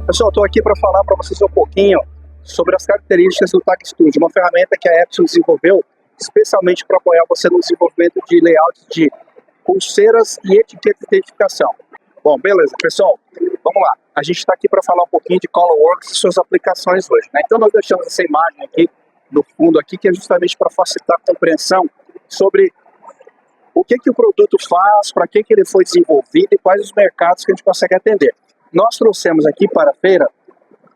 Pessoal, estou aqui para falar para vocês um pouquinho sobre as características do Tag Studio, uma ferramenta que a Epson desenvolveu especialmente para apoiar você no desenvolvimento de layouts de pulseiras e etiqueta de identificação. Bom, beleza, pessoal, vamos lá. A gente está aqui para falar um pouquinho de ColorWorks e suas aplicações hoje, né? Então nós deixamos essa imagem aqui no fundo aqui, que é justamente para facilitar a compreensão sobre o que o produto faz, para que ele foi desenvolvido e quais os mercados que a gente consegue atender. Nós trouxemos aqui para a feira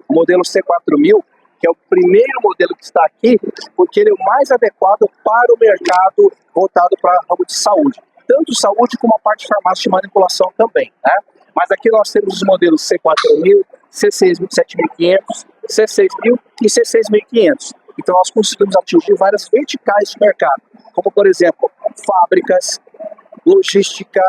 o modelo C4000, que é o primeiro modelo que está aqui, porque ele é o mais adequado para o mercado voltado para o ramo de saúde. Tanto saúde como a parte de farmácia de manipulação também, né? Mas aqui nós temos os modelos C4000, C6000, C7500, C6000 e C6500. Então nós conseguimos atingir várias verticais de mercado, como por exemplo, fábricas, logística,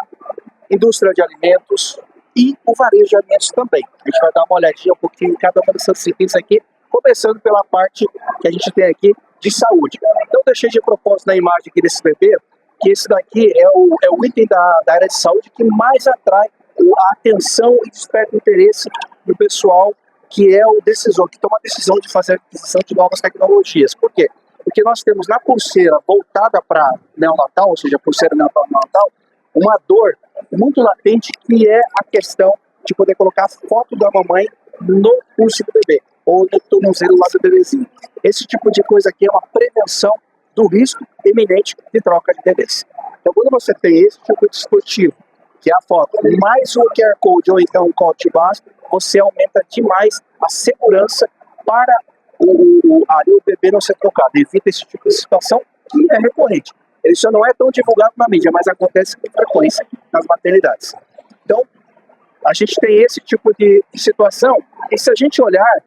indústria de alimentos e o varejo de alimentos também. A gente vai dar uma olhadinha um pouquinho em cada uma dessas itens aqui, começando pela parte que a gente tem aqui de saúde. Então deixei de propósito na imagem aqui desse bebê, que esse daqui é o item da área de saúde que mais atrai a atenção e desperta o interesse do pessoal que é o decisor, que toma a decisão de fazer a aquisição de novas tecnologias. Por quê? Porque nós temos na pulseira voltada para neonatal, ou seja, a pulseira neonatal, uma dor muito latente, que é a questão de poder colocar a foto da mamãe no pulso do bebê, ou no tornozelo lá do bebezinho. Esse tipo de coisa aqui é uma prevenção do risco iminente de troca de bebês. Então, quando você tem esse tipo de dispositivo, que é a foto, mais o QR Code ou então um código básico, você aumenta demais a segurança para o bebê não ser trocado. Evita esse tipo de situação que é recorrente. Ele só não é tão divulgado na mídia, mas acontece com frequência nas maternidades. Então, a gente tem esse tipo de situação, e se a gente olhar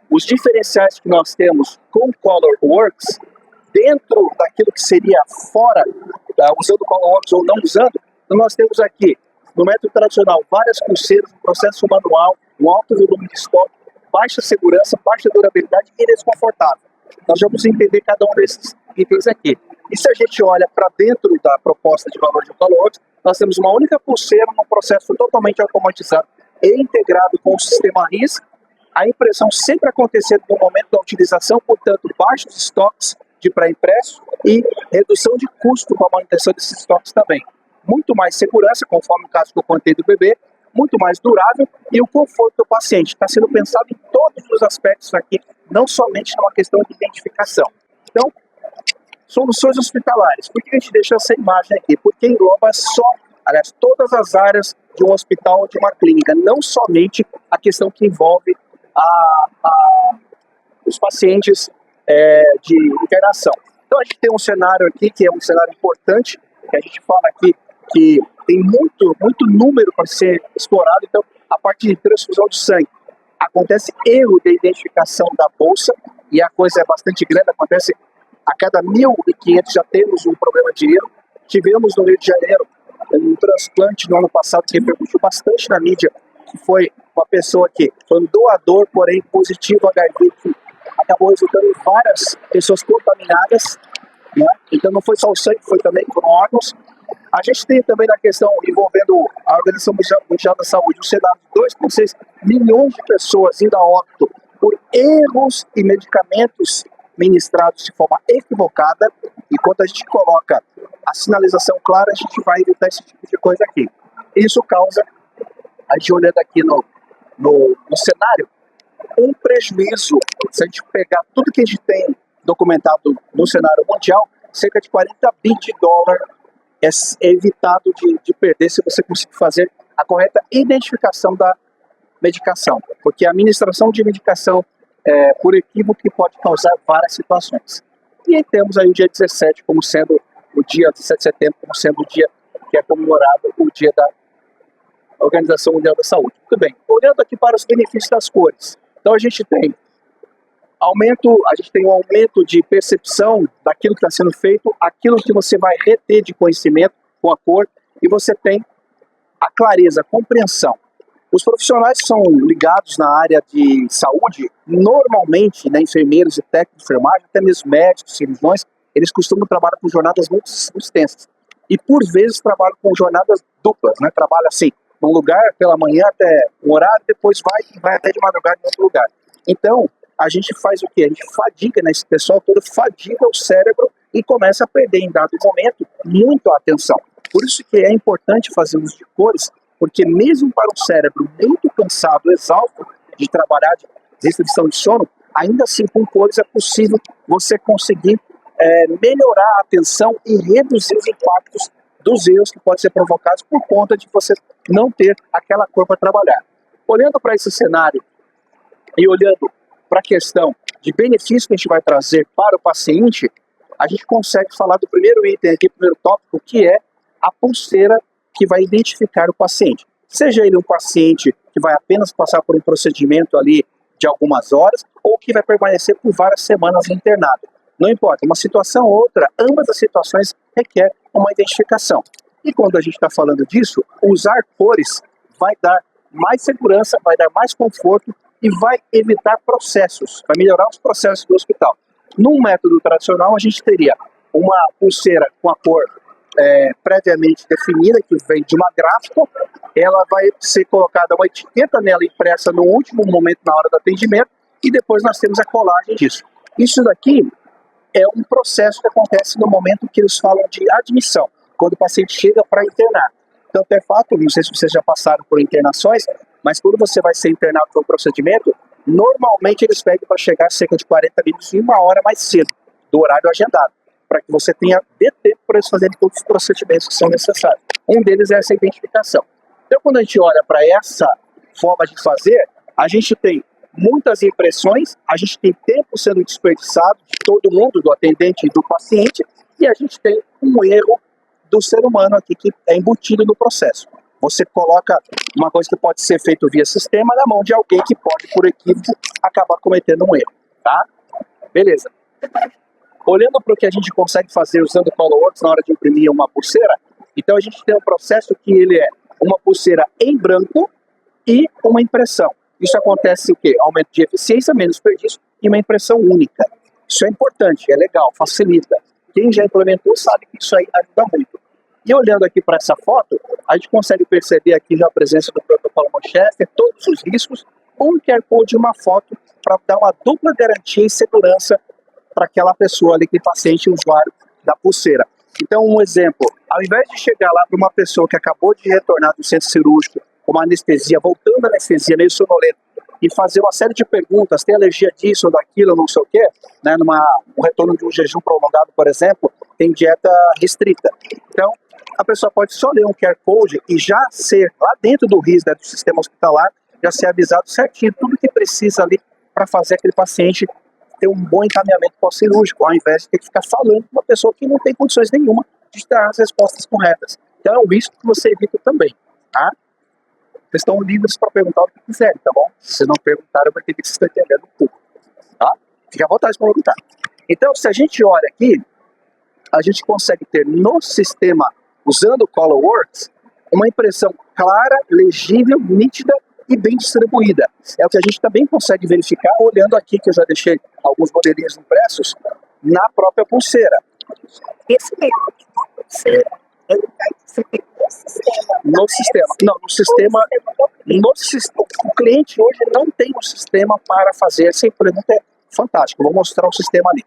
os diferenciais que nós temos com o ColorWorks, dentro daquilo que seria fora, usando o ColorWorks ou não usando, então nós temos aqui, no método tradicional, várias pulseiras, um processo manual, um alto volume de estoque, baixa segurança, baixa durabilidade e desconfortável. Nós vamos entender cada um desses itens aqui. E se a gente olha para dentro da proposta de valor de ColorWorks, nós temos uma única pulseira num processo totalmente automatizado e integrado com o sistema RIS, a impressão sempre acontecendo no momento da utilização, portanto, baixos estoques de pré-impresso e redução de custo com a manutenção desses estoques também. Muito mais segurança, conforme o caso que eu contei do bebê, muito mais durável, e o conforto do paciente. Está sendo pensado em todos os aspectos aqui, não somente numa questão de identificação. Então, soluções hospitalares. Por que a gente deixa essa imagem aqui? Porque engloba todas as áreas de um hospital ou de uma clínica, não somente a questão que envolve os pacientes de internação. Então a gente tem um cenário aqui que é um cenário importante, que a gente fala aqui que tem muito número para ser explorado. Então, a parte de transfusão de sangue, acontece erro de identificação da bolsa, e a coisa é bastante grande, acontece a cada 1.500 já temos um problema de erro. Tivemos no Rio de Janeiro um transplante no ano passado que repercutiu bastante na mídia, que foi uma pessoa que foi um doador, porém positivo HIV, que acabou resultando em várias pessoas contaminadas, né? Então não foi só o sangue, foi também com órgãos. A gente tem também na questão envolvendo a Organização Mundial da Saúde, um cenário de 2,6 milhões de pessoas indo a óbito por erros e medicamentos ministrados de forma equivocada, e quando a gente coloca a sinalização clara, a gente vai evitar esse tipo de coisa aqui. Isso causa, a gente olhando aqui no cenário, um prejuízo. Se a gente pegar tudo que a gente tem documentado no cenário mundial, cerca de 40 bi de dólar é evitado de perder se você conseguir fazer a correta identificação da medicação, porque a administração de medicação por equívoco que pode causar várias situações. E aí temos aí o dia 17 como sendo o dia 17 de setembro, como sendo o dia que é comemorado o dia da Organização Mundial da Saúde. Muito bem, olhando aqui para os benefícios das cores. Então a gente tem um aumento de percepção daquilo que está sendo feito, aquilo que você vai reter de conhecimento com a cor, e você tem a clareza, a compreensão. Os profissionais que são ligados na área de saúde, normalmente, né, enfermeiros e técnicos de enfermagem, até mesmo médicos, cirurgiões, eles costumam trabalhar com jornadas muito extensas. E por vezes trabalham com jornadas duplas, né? Trabalham assim, num lugar pela manhã até um horário, depois vai até de madrugada em outro lugar. Então, a gente faz o quê? A gente fadiga, né? Esse pessoal todo fadiga o cérebro e começa a perder em dado momento muito a atenção. Por isso que é importante fazer uso de cores, porque mesmo para um cérebro muito cansado, exausto de trabalhar, de restrição de sono, ainda assim com cores é possível você conseguir melhorar a atenção e reduzir os impactos dos erros que podem ser provocados por conta de você não ter aquela cor para trabalhar. Olhando para esse cenário e olhando para a questão de benefício que a gente vai trazer para o paciente, a gente consegue falar do primeiro item aqui, primeiro tópico, que é a pulseira que vai identificar o paciente. Seja ele um paciente que vai apenas passar por um procedimento ali de algumas horas, ou que vai permanecer por várias semanas internado. Não importa, uma situação ou outra, ambas as situações requer uma identificação. E quando a gente está falando disso, usar cores vai dar mais segurança, vai dar mais conforto e vai evitar processos, vai melhorar os processos do hospital. Num método tradicional, a gente teria uma pulseira com a cor previamente definida, que vem de uma gráfica, ela vai ser colocada uma etiqueta nela impressa no último momento na hora do atendimento e depois nós temos a colagem disso. Isso daqui é um processo que acontece no momento que eles falam de admissão, quando o paciente chega para internar. Então, é fato, não sei se vocês já passaram por internações, mas quando você vai ser internado para um procedimento, normalmente eles pedem para chegar cerca de 40 minutos e uma hora mais cedo do horário agendado, para que você tenha tempo para eles fazerem todos os procedimentos que são necessários. Um deles é essa identificação. Então, quando a gente olha para essa forma de fazer, a gente tem muitas impressões, a gente tem tempo sendo desperdiçado de todo mundo, do atendente e do paciente, e a gente tem um erro do ser humano aqui que é embutido no processo. Você coloca uma coisa que pode ser feita via sistema na mão de alguém que pode, por equívoco, acabar cometendo um erro, tá? Beleza. Olhando para o que a gente consegue fazer usando ColorWorks na hora de imprimir uma pulseira, então a gente tem um processo que ele é uma pulseira em branco e uma impressão. Isso acontece o quê? Aumento de eficiência, menos desperdício e uma impressão única. Isso é importante, é legal, facilita. Quem já implementou sabe que isso aí ajuda muito. E olhando aqui para essa foto, a gente consegue perceber aqui já a presença do protocolo Manchester, todos os riscos, um QR Code e uma foto para dar uma dupla garantia e segurança para aquela pessoa ali, aquele paciente e usuário da pulseira. Então, um exemplo, ao invés de chegar lá para uma pessoa que acabou de retornar do centro cirúrgico, com uma anestesia, voltando da anestesia, meio sonolento, e fazer uma série de perguntas, tem alergia disso ou daquilo, não sei o quê, né, um retorno de um jejum prolongado, por exemplo, tem dieta restrita. Então, a pessoa pode só ler um QR Code e já ser, lá dentro do RIS, né, do sistema hospitalar, já ser avisado certinho, tudo que precisa ali para fazer aquele paciente ter um bom encaminhamento pós-cirúrgico, ao invés de ter que ficar falando com uma pessoa que não tem condições nenhuma de dar as respostas corretas. Então é um risco que você evita também, tá? Vocês estão livres para perguntar o que quiserem, tá bom? Se vocês não perguntarem, eu vou ter que vocês estão entendendo um pouco, tá? Fique à vontade para perguntar. Então, se a gente olha aqui, a gente consegue ter no sistema, usando o ColorWorks, uma impressão clara, legível, nítida e bem distribuída. É o que a gente também consegue verificar olhando aqui, que eu já deixei alguns modelinhos impressos, na própria pulseira. Esse mesmo que a pulseira, ele vai distribuir no sistema. Não, no sistema. O cliente hoje não tem um sistema para fazer. Essa pergunta é fantástica. Vou mostrar o sistema ali.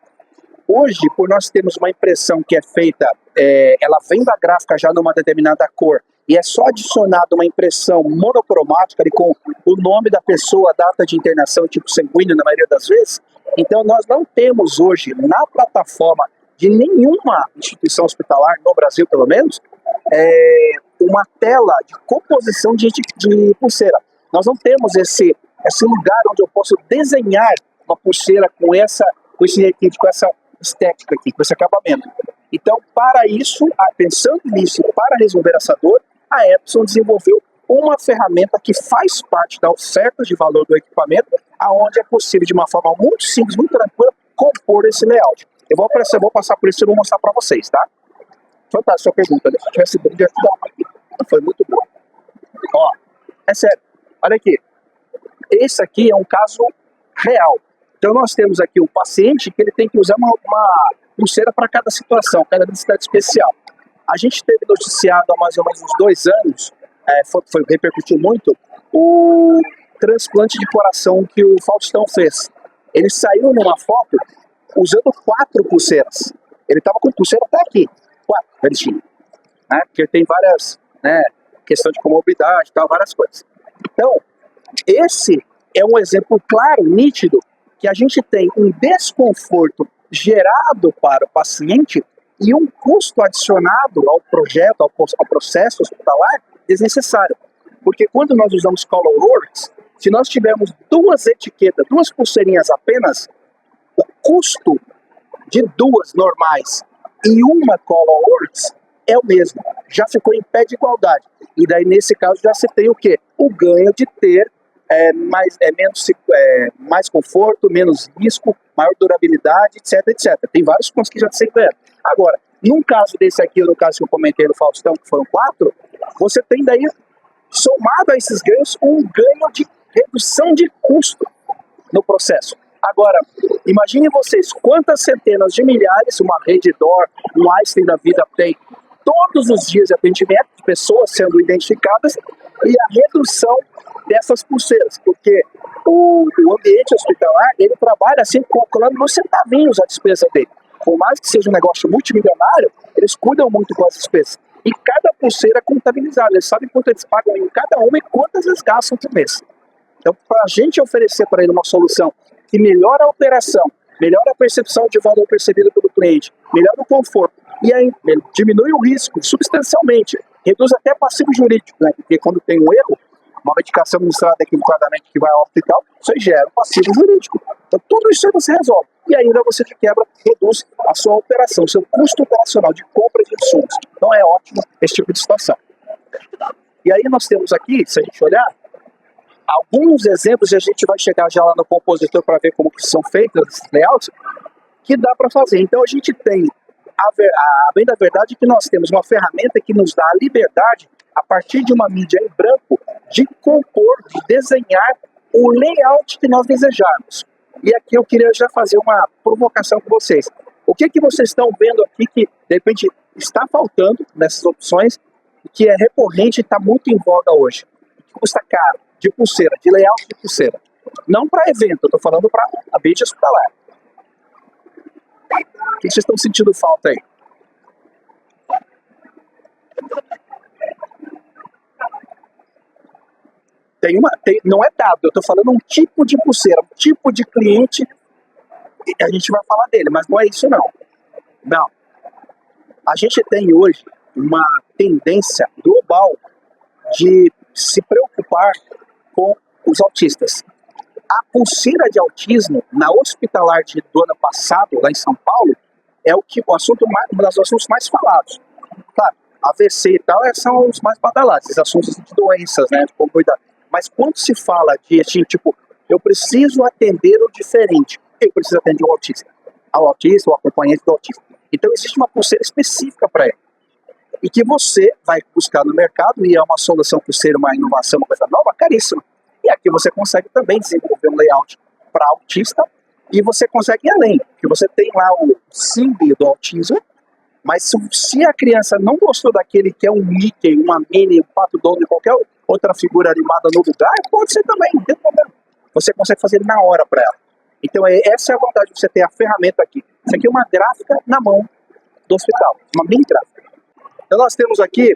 Hoje, por nós termos uma impressão que é feita, ela vem da gráfica já numa determinada cor, e é só adicionada uma impressão monocromática ali, com o nome da pessoa, a data de internação, tipo sanguíneo na maioria das vezes. Então nós não temos hoje na plataforma de nenhuma instituição hospitalar, no Brasil pelo menos, uma tela de composição de pulseira. Nós não temos esse lugar onde eu posso desenhar uma pulseira com esse requinte, com essa estética aqui, com esse acabamento. Então, para isso, pensando nisso, para resolver essa dor, a Epson desenvolveu uma ferramenta que faz parte da oferta de valor do equipamento, aonde é possível, de uma forma muito simples, muito tranquila, compor esse layout. Eu vou passar por isso e vou mostrar para vocês, tá? Fantástica sua pergunta, né? Se eu tivesse bem de ajudar aqui. Foi muito bom. Ó, é sério, olha aqui. Esse aqui é um caso real. Então nós temos aqui um paciente que ele tem que usar uma pulseira para cada situação, cada necessidade especial. A gente teve noticiado há mais ou menos uns 2 anos repercutiu muito o transplante de coração que o Faustão fez. Ele saiu numa foto usando 4 pulseiras. Ele estava com pulseira até aqui, 4 ele tinha, né? Porque tem várias, né, questão de comorbidade e tal, várias coisas. Então, esse é um exemplo claro, nítido, que a gente tem um desconforto gerado para o paciente e um custo adicionado ao projeto, ao processo hospitalar desnecessário. Porque quando nós usamos color words, se nós tivermos 2 etiquetas, 2 pulseirinhas apenas, o custo de 2 normais e uma color words é o mesmo. Já ficou em pé de igualdade. E daí, nesse caso, já se tem o quê? O ganho de ter mais conforto, menos risco, maior durabilidade, etc, etc. Tem vários pontos que já se ganham. Agora, num caso desse aqui, ou no caso que eu comentei do Faustão, que foram 4, você tem daí, somado a esses ganhos, um ganho de redução de custo no processo. Agora, imaginem vocês quantas centenas de milhares, uma Redditor, um Einstein da vida tem todos os dias de atendimento de pessoas sendo identificadas e a redução dessas pulseiras, porque o ambiente hospitalar, ele trabalha assim, calculando nos centavinhos a despesa dele. Por mais que seja um negócio multimilionário, eles cuidam muito com as despesas. E cada pulseira é contabilizada, eles sabem quanto eles pagam em cada uma e quantas eles gastam por mês. Então, para a gente oferecer para ele uma solução que melhora a operação, melhora a percepção de valor percebido pelo cliente, melhora o conforto, e aí diminui o risco substancialmente, reduz até passivo jurídico, né? Porque quando tem um erro, uma medicação administrada equivocadamente que vai ao hospital, isso aí gera um passivo jurídico. Então tudo isso aí você resolve. E ainda você de quebra reduz a sua operação, o seu custo operacional de compra de insumos. Então é ótimo esse tipo de situação. E aí nós temos aqui, se a gente olhar, alguns exemplos, e a gente vai chegar já lá no compositor para ver como que são feitos esses layouts, que dá para fazer. Então a gente tem, bem da verdade, que nós temos uma ferramenta que nos dá a liberdade, a partir de uma mídia em branco, de compor, de desenhar o layout que nós desejarmos. E aqui eu queria já fazer uma provocação com vocês. O que vocês estão vendo aqui que, de repente, está faltando nessas opções, que é recorrente e está muito em voga hoje? Que custa caro, de pulseira, de layout de pulseira. Não para evento, eu estou falando para ambiente hospitalar. O que vocês estão sentindo falta aí? Não é dado, eu estou falando um tipo de pulseira, um tipo de cliente, a gente vai falar dele, mas não é isso não. Não. A gente tem hoje uma tendência global de se preocupar com os autistas. A pulseira de autismo na hospitalar do ano passado, lá em São Paulo, é um dos assuntos mais falados. Claro, AVC e tal são os mais badalados, esses assuntos de doenças, né, de como cuidar. Mas quando se fala de, assim, tipo, eu preciso atender o diferente, eu preciso atender o autista, o acompanhante do autista. Então existe uma pulseira específica para ele. E que você vai buscar no mercado, e é uma solução por ser uma inovação, uma coisa nova, caríssima. E aqui você consegue também desenvolver um layout para autista, e você consegue ir além, porque você tem lá o símbolo do autismo, mas se a criança não gostou daquele que é um Mickey, uma Minnie, um Pato Donald, qualquer outra figura animada no lugar, pode ser também, não tem problema. Você consegue fazer na hora para ela. Então essa é a vantagem de você ter a ferramenta aqui. Isso aqui é uma gráfica na mão do hospital, uma mini gráfica. Então nós temos aqui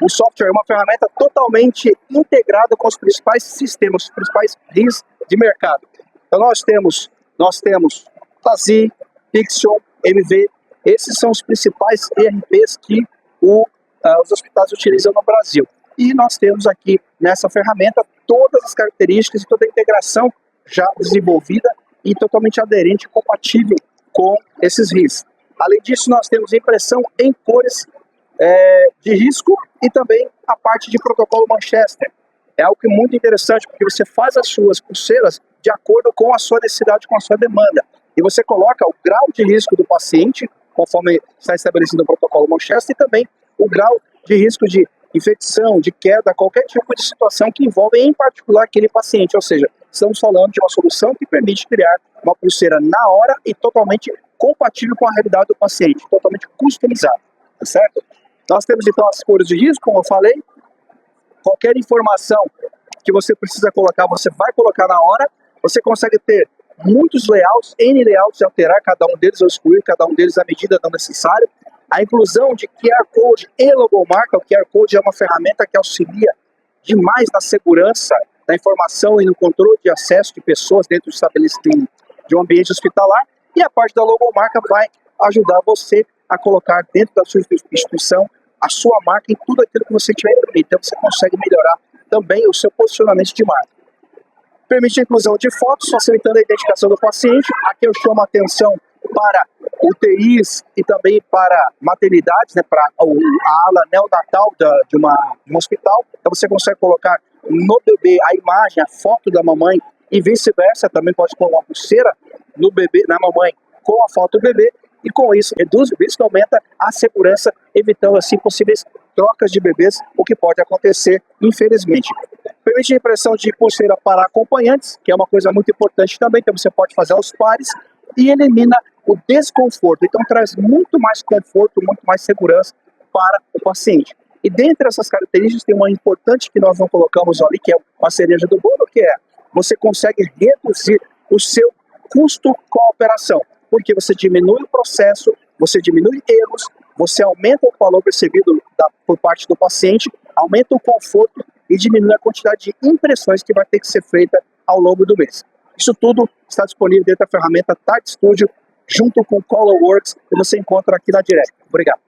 o software, uma ferramenta totalmente integrada com os principais sistemas, os principais RIS de mercado. Então nós temos Plazi, Pixion, MV, esses são os principais ERPs que os hospitais utilizam no Brasil. E nós temos aqui nessa ferramenta todas as características e toda a integração já desenvolvida e totalmente aderente e compatível com esses RIS. Além disso, nós temos impressão em cores de risco e também a parte de protocolo Manchester. É algo que é muito interessante, porque você faz as suas pulseiras de acordo com a sua necessidade, com a sua demanda. E você coloca o grau de risco do paciente, conforme está estabelecido no protocolo Manchester, e também o grau de risco de infecção, de queda, qualquer tipo de situação que envolve, em particular, aquele paciente. Ou seja, estamos falando de uma solução que permite criar uma pulseira na hora e totalmente compatível com a realidade do paciente, totalmente customizada, tá certo? Nós temos, então, as cores de risco, como eu falei, Qualquer informação que você precisa colocar, você vai colocar na hora. Você consegue ter muitos layouts, N layouts, e alterar cada um deles ou excluir cada um deles à medida não necessário. A inclusão de QR Code e logomarca. O QR Code é uma ferramenta que auxilia demais na segurança da informação e no controle de acesso de pessoas dentro do estabelecimento de um ambiente hospitalar. E a parte da logomarca vai ajudar você a colocar dentro da sua instituição a sua marca em tudo aquilo que você tiver em mente. Então você consegue melhorar também o seu posicionamento de marca. Permite a inclusão de fotos, facilitando a identificação do paciente. Aqui eu chamo a atenção para UTIs e também para maternidades, né, para a ala neonatal de um hospital. Então você consegue colocar no bebê a imagem, a foto da mamãe e vice-versa. Também pode pôr uma pulseira no bebê, na mamãe com a foto do bebê. E com isso reduz o risco, aumenta a segurança, evitando assim possíveis trocas de bebês, o que pode acontecer, infelizmente. Permite a impressão de pulseira para acompanhantes, que é uma coisa muito importante também, então você pode fazer aos pares, e elimina o desconforto. Então traz muito mais conforto, muito mais segurança para o paciente. E dentre essas características tem uma importante que nós não colocamos ali, que é a cereja do bolo, que é você consegue reduzir o seu custo com a operação, porque você diminui o processo, você diminui erros, você aumenta o valor percebido por parte do paciente, aumenta o conforto e diminui a quantidade de impressões que vai ter que ser feita ao longo do mês. Isso tudo está disponível dentro da ferramenta Tag Studio, junto com o ColorWorks, que você encontra aqui na Direct. Obrigado.